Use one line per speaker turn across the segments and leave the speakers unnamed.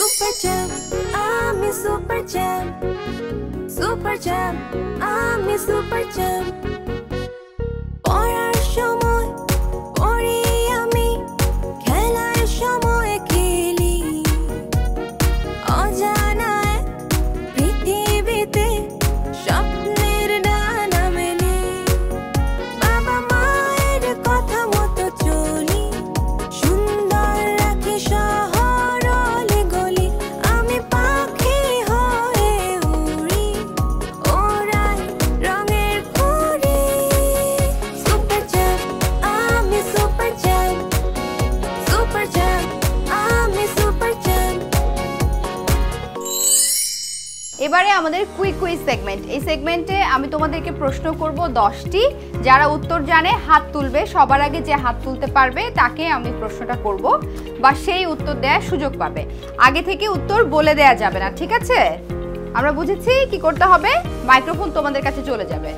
Super Jam, আমি Super Jam, Super Jam, আমি Super Jam. পড়ার সময় পড়ি আমি, খেলার সময় খেলি, অজানায় পৃথিবীতে স্বপ্নের ডানা মেলি, বাবা মায়ের কথা মতো চলি, সুন্দর রাখি শহর অলি গলি, আমি পাখি হয়ে উড়ি, ওড়াই রঙের ঘুড়ি। Super Jam, আমি Super Jam, Super Jam, আমি Super Jam.
এবারে আমাদের কুইক কুইজ সেগমেন্ট। এই সেগমেন্টে আমি তোমাদেরকে প্রশ্ন করব 10টি, যারা উত্তর জানে হাত তুলবে, সবার আগে যে হাত তুলতে পারবে তাকে আমি প্রশ্নটা করব বা সেই উত্তর দেওয়ার সুযোগ পাবে। আগে থেকে উত্তর বলে দেয়া যাবে না, ঠিক আছে? আমরা বুঝেছি কি করতে হবে, মাইক্রোফোন তোমাদের কাছে চলে যাবে,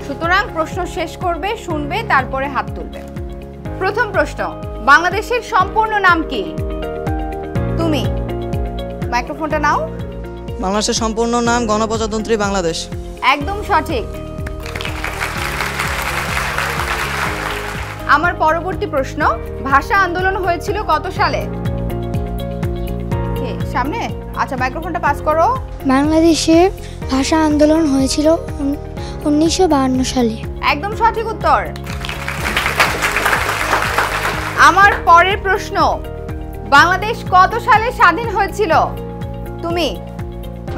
সুতরাং প্রশ্ন শেষ করবে, শুনবে, তারপরে হাত তুলবে। প্রথম প্রশ্ন, বাংলাদেশের সম্পূর্ণ নাম কি? তুমি মাইক্রোফোনটা নাও।
বাংলাদেশের সম্পূর্ণ নাম গণপ্রজাতন্ত্রী বাংলাদেশ।
একদম সঠিক। আমার পরবর্তী প্রশ্ন, ভাষা আন্দোলন হয়েছিল কত সালে? কে সামনে? আচ্ছা, মাইক্রোফোনটা পাস করো।
বাংলাদেশের ভাষা আন্দোলন হয়েছিল 1952 সালে।
একদম সঠিক উত্তর। আমার পরের প্রশ্ন, বাংলাদেশ কত সালে স্বাধীন হয়েছিল? তুমি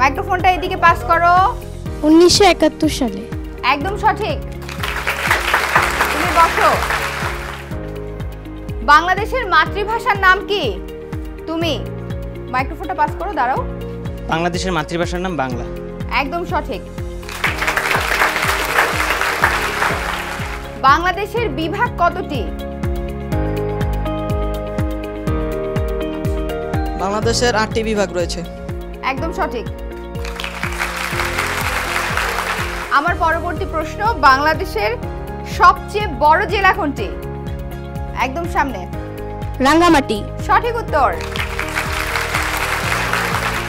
মাইক্রোফোনটা এদিকে পাস করো।
1971 সালে।
একদম সঠিক। তুমি বসো। বাংলাদেশের মাতৃভাষার নাম কি? তুমি মাইক্রোফোনটা পাস করো, দাঁড়াও।
বাংলাদেশের মাতৃভাষার নাম বাংলা।
একদম সঠিক। বাংলাদেশের বিভাগ কতটি?
বাংলাদেশের 8টি বিভাগ রয়েছে।
একদম সঠিক। আমার পরবর্তী প্রশ্ন, বাংলাদেশের সবচেয়ে বড় জেলা কোনটি? একদম সামনে।
রাঙ্গামাটি।
সঠিক উত্তর।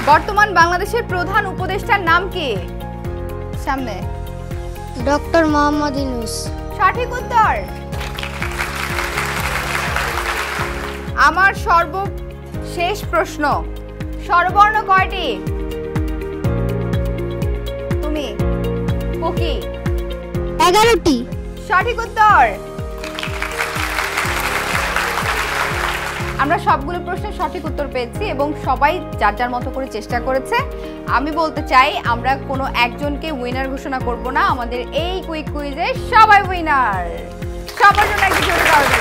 বর্তমান বাংলাদেশের প্রধান উপদেষ্টার নাম কি? সামনে।
ডক্টর মোহাম্মদ ইউনূস।
সঠিক উত্তর। আমার সর্বশেষ প্রশ্ন, স্বরবর্ণ কয়টি? তুমি পকি।
11টি।
সঠিক উত্তর। আমরা সবগুলো প্রশ্নের সঠিক উত্তর পেয়েছি এবং সবাই যার যার মতো করে চেষ্টা করেছে। আমি বলতে চাই, আমরা কোনো একজনকে উইনার ঘোষণা করব না, আমাদের এই কুইক কুইজে সবাই উইনার। সবার জন্য একটা জোরে তালি।